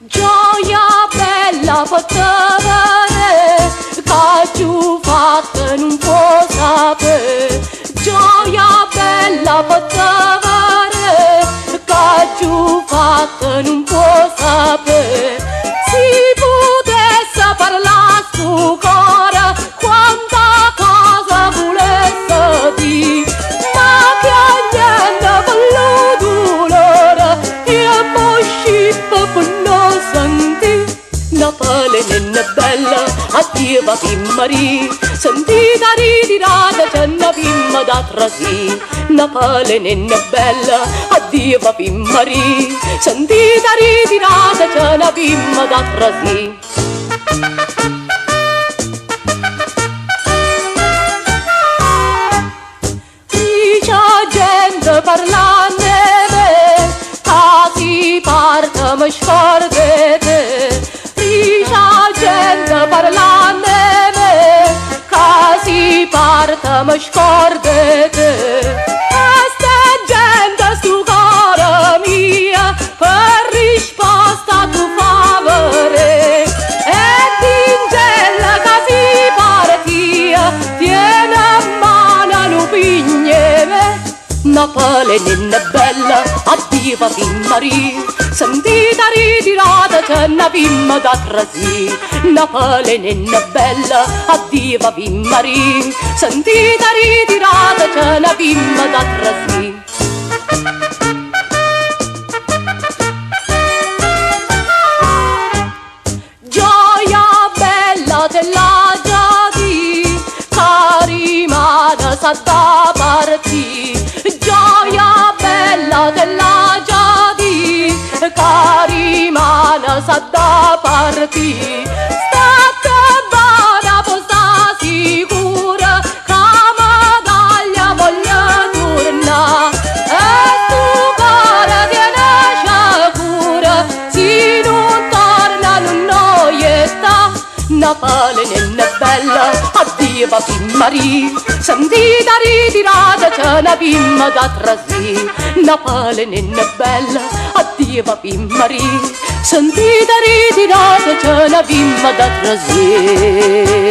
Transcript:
Gioia bella potevere, che giù fatta non può sapere. Gioia bella potevere, che giù fatta non può sapere. Si potesse parlare sto cuore, quanta cosa volesse dire, ma piagnendo con lo dolore, e poi scippa per non sentire. Napoli nenna bella, addio Pim Maria, sentita ritirata c'è una pimma da trasì. Napoli nenna bella, addio Pim Maria, sentita ritirata c'è una pimma da trasì. Dice gente parlando me, si parte mi scordate. Dice gente parlando me, si parte mi scordate. Questa gente stu cuore mia, per risposta tu favore. E d'ingella che si partia, tiene a mano l'upigneve. Napoli nenna bella, addio Pim Maria, sentita ritirata c'è una pimma da trasì. Napoli nenna bella, addio Pim Maria, sentita ritirata c'è una pimma da trasì. Gioia bella della giadi, che rimane sa da partì. Gioia bella della giadi, che rimane sa da partì. State bada, posta sicura, che medaglia voglio tornare. E stu cuore tiene sicura, se non torna non noietta. Napoli nenna bella, addio Pim Maria, sentita ritirata c'è una pimma da trasì. Napoli nenna bella, addio Pim Maria, sentita ritirata c'è una pimma da trasì.